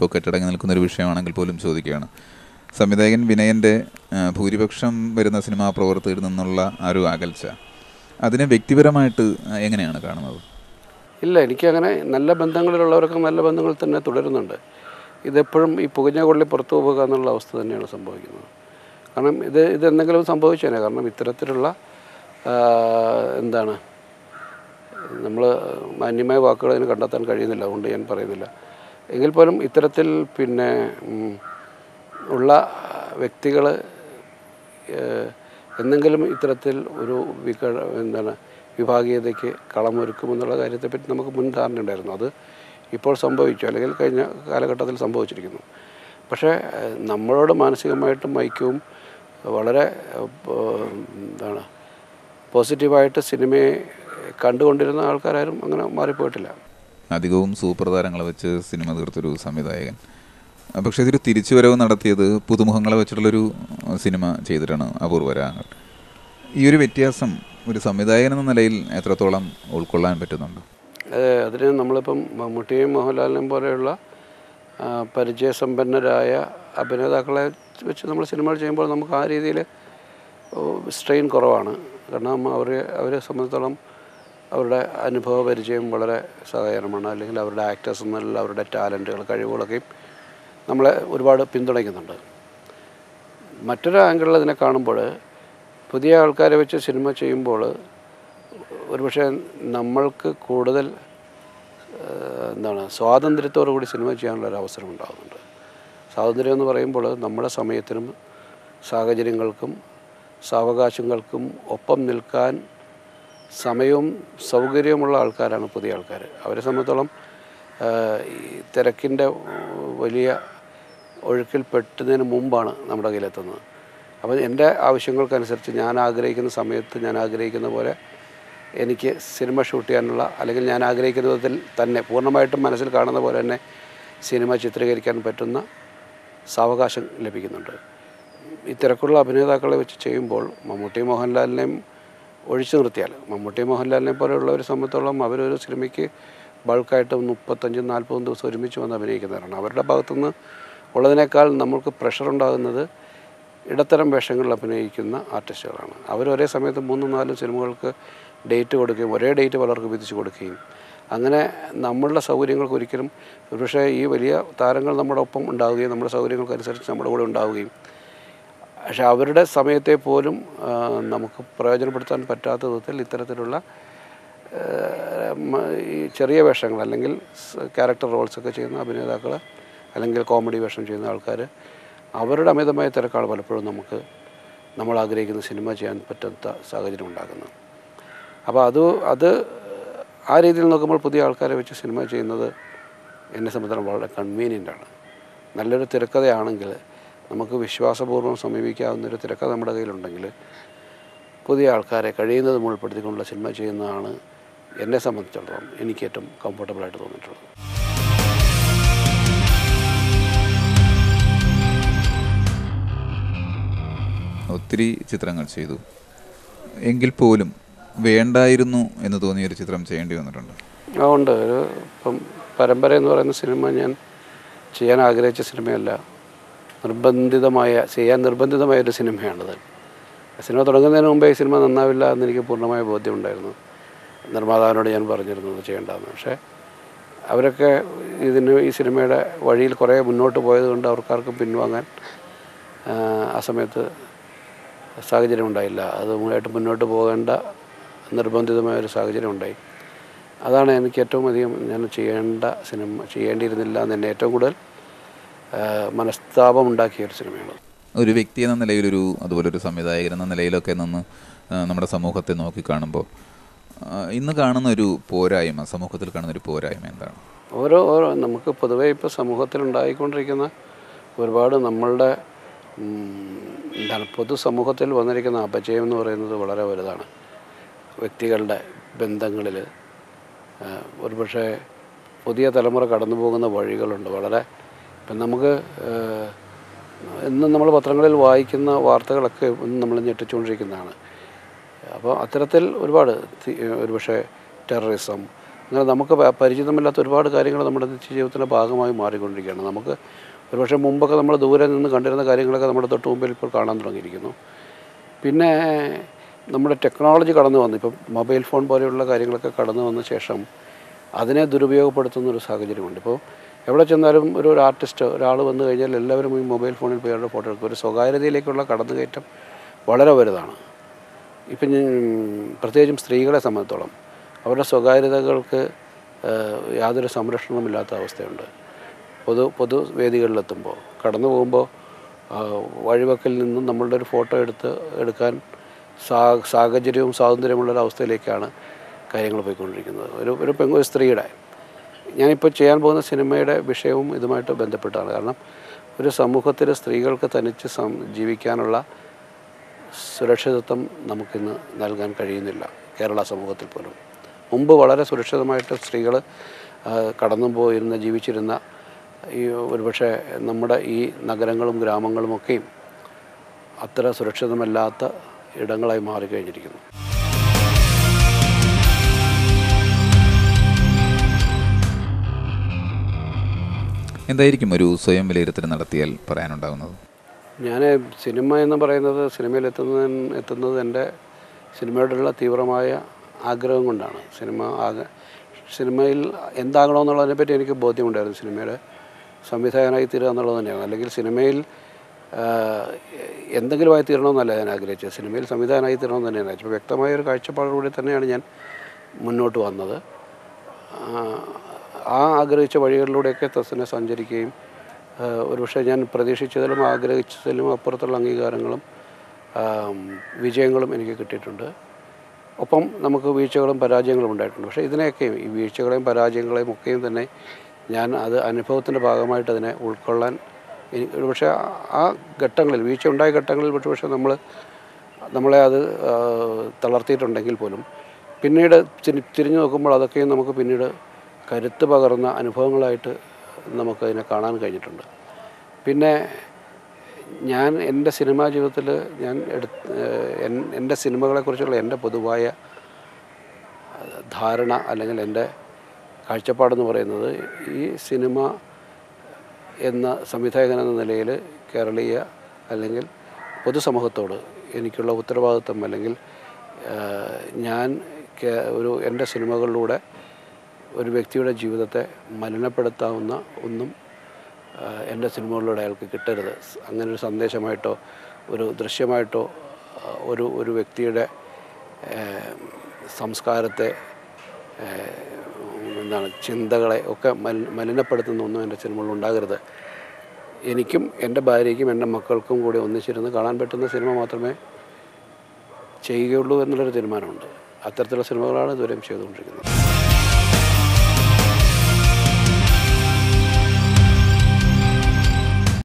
ഇപ്പോൾ കെട്ടടങ്ങി നിൽക്കുന്നൊരു വിഷയമാണെങ്കിൽ പോലും ചോദിക്കുകയാണ്. സംവിധായകൻ വിനയൻ്റെ ഭൂരിപക്ഷം വരുന്ന സിനിമാ പ്രവർത്തകരിൽ നിന്നുള്ള ആ ഒരു അകൽച്ച, അതിനെ വ്യക്തിപരമായിട്ട് എങ്ങനെയാണ് കാണുന്നത്? ഇല്ല, എനിക്കങ്ങനെ നല്ല ബന്ധങ്ങളിലുള്ളവരൊക്കെ നല്ല ബന്ധങ്ങൾ തന്നെ തുടരുന്നുണ്ട്. ഇതെപ്പോഴും ഈ പുകഞ്ഞ കൊള്ളി പുറത്തു പോകുക എന്നുള്ള അവസ്ഥ തന്നെയാണ് സംഭവിക്കുന്നത്. കാരണം ഇതെന്തെങ്കിലും സംഭവിച്ചേനെ. കാരണം ഇത്തരത്തിലുള്ള എന്താണ്, നമ്മൾ മാന്യമായ വാക്കുകൾ അതിന് കണ്ടെത്താൻ കഴിയുന്നില്ല, അതുകൊണ്ട് ഞാൻ പറയുന്നില്ല. എങ്കിൽ പോലും ഇത്തരത്തിൽ പിന്നെ ഉള്ള വ്യക്തികൾ എന്തെങ്കിലും ഇത്തരത്തിൽ ഒരു വിഭാഗീയതയ്ക്ക് കളമൊരുക്കുമെന്നുള്ള കാര്യത്തെപ്പറ്റി നമുക്ക് മുൻധാരണ ഉണ്ടായിരുന്നു. അത് ഇപ്പോൾ സംഭവിച്ചു, അല്ലെങ്കിൽ കഴിഞ്ഞ കാലഘട്ടത്തിൽ സംഭവിച്ചിരിക്കുന്നു. പക്ഷേ നമ്മളോട് മാനസികമായിട്ടും ഐക്യവും വളരെ പോസിറ്റീവായിട്ട് സിനിമയെ കണ്ടുകൊണ്ടിരുന്ന ആൾക്കാരും അങ്ങനെ മാറിപ്പോയിട്ടില്ല. അധികവും സൂപ്പർ താരങ്ങളെ വെച്ച് സിനിമ തീർത്തൊരു സംവിധായകൻ. പക്ഷേ ഇതൊരു തിരിച്ചുവരവ് നടത്തിയത് പുതുമുഖങ്ങളെ വെച്ചിട്ടുള്ളൊരു സിനിമ ചെയ്തിട്ടാണ് അപൂർവരാഗങ്ങൾ. ഈ ഒരു വ്യത്യാസം ഒരു സംവിധായകൻ എന്ന നിലയിൽ എത്രത്തോളം ഉൾക്കൊള്ളാൻ പറ്റുന്നുണ്ട്? അതിന് നമ്മളിപ്പം മമ്മൂട്ടിയും മോഹൻലാലിനെയും പോലെയുള്ള പരിചയസമ്പന്നരായ അഭിനേതാക്കളെ വെച്ച് നമ്മൾ സിനിമകൾ ചെയ്യുമ്പോൾ നമുക്ക് ആ രീതിയിൽ സ്ട്രെയിൻ കുറവാണ്. കാരണം അവരെ സംബന്ധിച്ചിടത്തോളം അവരുടെ അനുഭവ പരിചയം വളരെ സഹായകരമാണ്. അല്ലെങ്കിൽ അവരുടെ ആക്ടേഴ്സ് എന്നുള്ള അവരുടെ ടാലൻറ്റുകൾ, കഴിവുകളൊക്കെയും നമ്മളെ ഒരുപാട് പിന്തുണയ്ക്കുന്നുണ്ട്. മറ്റൊരു ആംഗിളിൽ അതിനെ കാണുമ്പോൾ പുതിയ ആൾക്കാരെ വെച്ച് സിനിമ ചെയ്യുമ്പോൾ ഒരുപക്ഷെ നമ്മൾക്ക് കൂടുതൽ സ്വാതന്ത്ര്യത്തോടു കൂടി സിനിമ ചെയ്യാനുള്ളൊരു അവസരം ഉണ്ടാകുന്നുണ്ട്. സ്വാതന്ത്ര്യം എന്ന് പറയുമ്പോൾ നമ്മുടെ സമയത്തിനും സാഹചര്യങ്ങൾക്കും സാവകാശങ്ങൾക്കും ഒപ്പം നിൽക്കാൻ സമയവും സൗകര്യവുമുള്ള ആൾക്കാരാണ് പുതിയ ആൾക്കാർ. അവരെ സംബന്ധിച്ചോളം ഈ തിരക്കിൻ്റെ വലിയ ഒഴുക്കിൽ പെട്ടുന്നതിന് മുമ്പാണ് നമ്മുടെ കയ്യിലെത്തുന്നത്. അപ്പോൾ എൻ്റെ ആവശ്യങ്ങൾക്കനുസരിച്ച് ഞാൻ ആഗ്രഹിക്കുന്ന സമയത്ത് ഞാൻ ആഗ്രഹിക്കുന്ന പോലെ എനിക്ക് സിനിമ ഷൂട്ട് ചെയ്യാനുള്ള, അല്ലെങ്കിൽ ഞാൻ ആഗ്രഹിക്കുന്ന വിധത്തിൽ തന്നെ പൂർണ്ണമായിട്ടും മനസ്സിൽ കാണുന്ന പോലെ തന്നെ സിനിമ ചിത്രീകരിക്കാൻ പറ്റുന്ന സാവകാശം ലഭിക്കുന്നുണ്ട്. ഈ തിരക്കുള്ള അഭിനേതാക്കളെ വെച്ച് ചെയ്യുമ്പോൾ മമ്മൂട്ടി മോഹൻലാലിനെയും ഒഴിച്ചു നിർത്തിയാൽ, മമ്മൂട്ടി മോഹൻലാലിനെ പോലെയുള്ളവരെ സംബന്ധിച്ചോളം അവരൊരു സിനിമയ്ക്ക് ബൾക്കായിട്ട് 35-40 ദിവസം ഒരുമിച്ച് വന്ന് അഭിനയിക്കുന്നവരാണ്. അവരുടെ ഭാഗത്തുനിന്ന് ഉള്ളതിനേക്കാൾ നമ്മൾക്ക് പ്രഷറുണ്ടാകുന്നത് ഇടത്തരം വേഷങ്ങളിൽ അഭിനയിക്കുന്ന ആർട്ടിസ്റ്റുകളാണ്. അവർ ഒരേ സമയത്ത് 3-4 സിനിമകൾക്ക് ഡേറ്റ് കൊടുക്കുകയും ഒരേ ഡേറ്റ് പലർക്ക് വിധിച്ച് കൊടുക്കുകയും അങ്ങനെ നമ്മളുടെ സൗകര്യങ്ങൾക്ക് ഒരിക്കലും, ഒരുപക്ഷേ ഈ വലിയ താരങ്ങൾ നമ്മുടെ ഒപ്പം ഉണ്ടാവുകയും നമ്മുടെ സൗകര്യങ്ങൾക്കനുസരിച്ച് നമ്മുടെ കൂടെ ഉണ്ടാവുകയും, പക്ഷേ അവരുടെ സമയത്തെ പോലും നമുക്ക് പ്രയോജനപ്പെടുത്താൻ പറ്റാത്ത വിധത്തിൽ ഇത്തരത്തിലുള്ള ഈ ചെറിയ വേഷങ്ങൾ അല്ലെങ്കിൽ ക്യാരക്ടർ റോൾസൊക്കെ ചെയ്യുന്ന അഭിനേതാക്കൾ, അല്ലെങ്കിൽ കോമഡി വേഷം ചെയ്യുന്ന ആൾക്കാർ, അവരുടെ അമിതമായ തിരക്കാണ് പലപ്പോഴും നമ്മൾ ആഗ്രഹിക്കുന്ന സിനിമ ചെയ്യാൻ പറ്റാത്ത സാഹചര്യം ഉണ്ടാക്കുന്നത്. അപ്പോൾ അത് ആ രീതിയിൽ നോക്കുമ്പോൾ പുതിയ ആൾക്കാരെ വെച്ച് സിനിമ ചെയ്യുന്നത് എന്നെ സംബന്ധിച്ചിടത്തോളം വളരെ കൺവീനിയൻ്റാണ്. നല്ലൊരു തിരക്കഥയാണെങ്കിൽ, നമുക്ക് വിശ്വാസപൂർവ്വം സമീപിക്കാവുന്നൊരു തിരക്കഥ നമ്മുടെ കയ്യിലുണ്ടെങ്കിൽ പുതിയ ആൾക്കാരെ കഴിയുന്നതും ഉൾപ്പെടുത്തിക്കൊണ്ടുള്ള സിനിമ ചെയ്യുന്നതാണ് എന്നെ സംബന്ധിച്ചിടത്തോളം എനിക്ക് ഏറ്റവും കംഫർട്ടബിളായിട്ട് തോന്നിയിട്ടുള്ളത്. ഒത്തിരി ചിത്രങ്ങൾ ചെയ്തു, എങ്കിൽ പോലും വേണ്ടായിരുന്നു എന്ന് തോന്നിയൊരു ചിത്രം ചെയ്യേണ്ടി വന്നിട്ടുണ്ട്? ഉണ്ട്. ഇപ്പം പരമ്പര എന്ന് പറയുന്ന സിനിമ ഞാൻ ചെയ്യാൻ ആഗ്രഹിച്ച സിനിമയല്ല, ചെയ്യാൻ നിർബന്ധിതമായൊരു സിനിമയാണത്. സിനിമ തുടങ്ങുന്നതിന് മുമ്പേ ഈ സിനിമ നന്നാവില്ല എന്നെനിക്ക് പൂർണ്ണമായ ബോധ്യമുണ്ടായിരുന്നു. നിർമ്മാതാവിനോട് ഞാൻ പറഞ്ഞിരുന്നത് ചെയ്യേണ്ടതെന്ന്. പക്ഷേ അവരൊക്കെ ഈ സിനിമയുടെ വഴിയിൽ കുറേ മുന്നോട്ട് പോയതുകൊണ്ട് അവർക്കാർക്കും പിൻവാങ്ങാൻ ആ സമയത്ത് സാഹചര്യം ഉണ്ടായില്ല. അതുമായിട്ട് മുന്നോട്ട് പോകേണ്ട നിർബന്ധിതമായൊരു സാഹചര്യം ഉണ്ടായി. അതാണ് എനിക്ക് ഏറ്റവും അധികം ഞാൻ ചെയ്യേണ്ടിയിരുന്നില്ല എന്ന് എന്നെ ഏറ്റവും കൂടുതൽ മനസ്താപം ഉണ്ടാക്കിയ ഒരു സിനിമയാണ്. ഒരു വ്യക്തി എന്ന നിലയിലൊരു, അതുപോലൊരു സംവിധായകൻ എന്ന നിലയിലൊക്കെ നിന്ന് നമ്മുടെ സമൂഹത്തെ നോക്കിക്കാണുമ്പോൾ ഇന്ന് കാണുന്ന ഒരു പോരായ്മ, സമൂഹത്തിൽ കാണുന്ന ഒരു പോരായ്മ എന്താണ്? ഓരോ നമുക്ക് പൊതുവേ ഇപ്പോൾ സമൂഹത്തിൽ ഉണ്ടായിക്കൊണ്ടിരിക്കുന്ന ഒരുപാട് നമ്മളുടെ പൊതുസമൂഹത്തിൽ വന്നിരിക്കുന്ന അപജയം എന്ന് പറയുന്നത് വളരെ വലുതാണ്. വ്യക്തികളുടെ ബന്ധങ്ങളിൽ ഒരുപക്ഷെ പുതിയ തലമുറ കടന്നു പോകുന്ന വഴികളുണ്ട്. വളരെ ഇപ്പം നമുക്ക് ഇന്ന് നമ്മൾ പത്രങ്ങളിൽ വായിക്കുന്ന വാർത്തകളൊക്കെ നമ്മൾ ഞെട്ടിച്ചുകൊണ്ടിരിക്കുന്നതാണ്. അപ്പോൾ അത്തരത്തിൽ ഒരുപാട് ഒരുപക്ഷെ ടെററിസം, അങ്ങനെ നമുക്ക് പരിചിതമില്ലാത്ത ഒരുപാട് കാര്യങ്ങൾ നമ്മുടെ നിത്യജീവിതത്തിൻ്റെ ഭാഗമായി മാറിക്കൊണ്ടിരിക്കുകയാണ്. നമുക്ക് ഒരുപക്ഷെ മുമ്പൊക്കെ നമ്മൾ ദൂരെ നിന്ന് കണ്ടിരുന്ന കാര്യങ്ങളൊക്കെ നമ്മുടെ തൊട്ട് മുമ്പിൽ ഇപ്പോൾ കാണാൻ തുടങ്ങിയിരിക്കുന്നു. പിന്നെ നമ്മുടെ ടെക്നോളജി കടന്നു വന്നു, ഇപ്പം മൊബൈൽ ഫോൺ പോലെയുള്ള കാര്യങ്ങളൊക്കെ കടന്നു വന്ന ശേഷം അതിനെ ദുരുപയോഗപ്പെടുത്തുന്നൊരു സാഹചര്യമുണ്ട്. ഇപ്പോൾ എവിടെ ചെന്നാലും ഒരു ആർട്ടിസ്റ്റ് ഒരാൾ വന്നു കഴിഞ്ഞാൽ എല്ലാവരും ഈ മൊബൈൽ ഫോണിൽ പോയി അവരുടെ ഫോട്ടോ എടുക്കും. ഒരു സ്വകാര്യതയിലേക്കുള്ള കടന്നുകയറ്റം വളരെ വലുതാണ്. ഇപ്പം പ്രത്യേകിച്ചും സ്ത്രീകളെ സംബന്ധിച്ചോളം അവരുടെ സ്വകാര്യതകൾക്ക് യാതൊരു സംരക്ഷണവുമില്ലാത്ത അവസ്ഥയുണ്ട്. പൊതുവേദികളിലെത്തുമ്പോൾ കടന്നു പോകുമ്പോൾ വഴിവക്കിൽ നിന്നും നമ്മളുടെ ഒരു ഫോട്ടോ എടുക്കാൻ സാഹചര്യവും സ്വാതന്ത്ര്യമുള്ളൊരവസ്ഥയിലേക്കാണ് കാര്യങ്ങൾ പോയിക്കൊണ്ടിരിക്കുന്നത്. ഒരു സ്ത്രീയുടെ ഞാനിപ്പോൾ ചെയ്യാൻ പോകുന്ന സിനിമയുടെ വിഷയവും ഇതുമായിട്ട് ബന്ധപ്പെട്ടാണ്. കാരണം ഒരു സമൂഹത്തിൽ സ്ത്രീകൾക്ക് തനിച്ച് ജീവിക്കാനുള്ള സുരക്ഷിതത്വം നമുക്കിന്ന് നൽകാൻ കഴിയുന്നില്ല. കേരള സമൂഹത്തിൽ പോലും മുമ്പ് വളരെ സുരക്ഷിതമായിട്ട് സ്ത്രീകൾ കടന്നു പോയിരുന്ന ജീവിച്ചിരുന്ന ഈ ഒരുപക്ഷെ നമ്മുടെ ഈ നഗരങ്ങളും ഗ്രാമങ്ങളുമൊക്കെയും അത്ര സുരക്ഷിതമല്ലാത്ത ഇടങ്ങളായി മാറിക്കഴിഞ്ഞിരിക്കുന്നു. എന്തായിരിക്കും ഒരു സ്വയം വിലയിരുത്തൽ നടത്തിയാൽ പറയാനുണ്ടാകുന്നത്? ഞാൻ സിനിമ എന്ന് പറയുന്നത് സിനിമയിൽ എത്തുന്നത് എൻ്റെ സിനിമയോടുള്ള തീവ്രമായ ആഗ്രഹം കൊണ്ടാണ്. സിനിമയിൽ എന്താകണമെന്നുള്ളതിനെപ്പറ്റി എനിക്ക് ബോധ്യമുണ്ടായിരുന്നു. സിനിമയുടെ സംവിധായകനായി തീരുക എന്നുള്ളത് തന്നെയാണ്. അല്ലെങ്കിൽ സിനിമയിൽ എന്തെങ്കിലും ആയി തീരണമെന്നല്ല ഞാൻ ആഗ്രഹിച്ചത്, സിനിമയിൽ സംവിധായകനായി തീരണമെന്ന് തന്നെയാണ്. ഇപ്പോൾ വ്യക്തമായൊരു കാഴ്ചപ്പാടോടുകൂടി തന്നെയാണ് ഞാൻ മുന്നോട്ട് വന്നത്. ആ ആഗ്രഹിച്ച വഴികളിലൂടെയൊക്കെ തന്നെ സഞ്ചരിക്കുകയും ഒരുപക്ഷെ ഞാൻ പ്രതീക്ഷിച്ചതിലും ആഗ്രഹിച്ചതിലും അപ്പുറത്തുള്ള അംഗീകാരങ്ങളും വിജയങ്ങളും എനിക്ക് കിട്ടിയിട്ടുണ്ട്. ഒപ്പം നമുക്ക് വീഴ്ചകളും പരാജയങ്ങളും ഉണ്ടായിട്ടുണ്ട്. പക്ഷേ ഇതിനെയൊക്കെയും ഈ വീഴ്ചകളെയും പരാജയങ്ങളെയും ഒക്കെയും തന്നെ ഞാൻ അത് അനുഭവത്തിൻ്റെ ഭാഗമായിട്ട് അതിനെ ഉൾക്കൊള്ളാൻ ഒരുപക്ഷെ ആ ഘട്ടങ്ങളിൽ വീഴ്ച ഉണ്ടായ ഘട്ടങ്ങളിൽ പക്ഷേ നമ്മളെ അത് തളർത്തിയിട്ടുണ്ടെങ്കിൽ പോലും പിന്നീട് തിരിഞ്ഞു നോക്കുമ്പോൾ അതൊക്കെയും നമുക്ക് പിന്നീട് കരുത്ത് പകർന്ന അനുഭവങ്ങളായിട്ട് നമുക്കതിനെ കാണാൻ കഴിഞ്ഞിട്ടുണ്ട്. പിന്നെ ഞാൻ എൻ്റെ സിനിമാ ജീവിതത്തിൽ എൻ്റെ സിനിമകളെക്കുറിച്ചുള്ള എൻ്റെ പൊതുവായ ധാരണ അല്ലെങ്കിൽ എൻ്റെ കാഴ്ചപ്പാടെന്ന് പറയുന്നത് ഈ സിനിമ എന്ന സംവിധായകൻ എന്ന നിലയിൽ കേരളീയ അല്ലെങ്കിൽ പൊതുസമൂഹത്തോട് എനിക്കുള്ള ഉത്തരവാദിത്വം അല്ലെങ്കിൽ ഞാൻ എൻ്റെ സിനിമകളിലൂടെ ഒരു വ്യക്തിയുടെ ജീവിതത്തെ മലിനപ്പെടുത്താവുന്ന ഒന്നും എൻ്റെ സിനിമകളിലൂടെ അയാൾക്ക് കിട്ടരുത്. അങ്ങനൊരു സന്ദേശമായിട്ടോ ഒരു ദൃശ്യമായിട്ടോ ഒരു വ്യക്തിയുടെ സംസ്കാരത്തെ ചിന്തകളെ ഒക്കെ മലിനപ്പെടുത്തുന്ന ഒന്നും എൻ്റെ സിനിമകളിൽ ഉണ്ടാകരുത്. എനിക്കും എൻ്റെ ഭാര്യയ്ക്കും എൻ്റെ മക്കൾക്കും കൂടി ഒന്നിച്ചിരുന്ന് കാണാൻ പറ്റുന്ന സിനിമ മാത്രമേ ചെയ്യുകയുള്ളൂ എന്നുള്ളൊരു തീരുമാനമുണ്ട്. അത്തരത്തിലുള്ള സിനിമകളാണ് ഇതുവരെയും ചെയ്തുകൊണ്ടിരിക്കുന്നത്.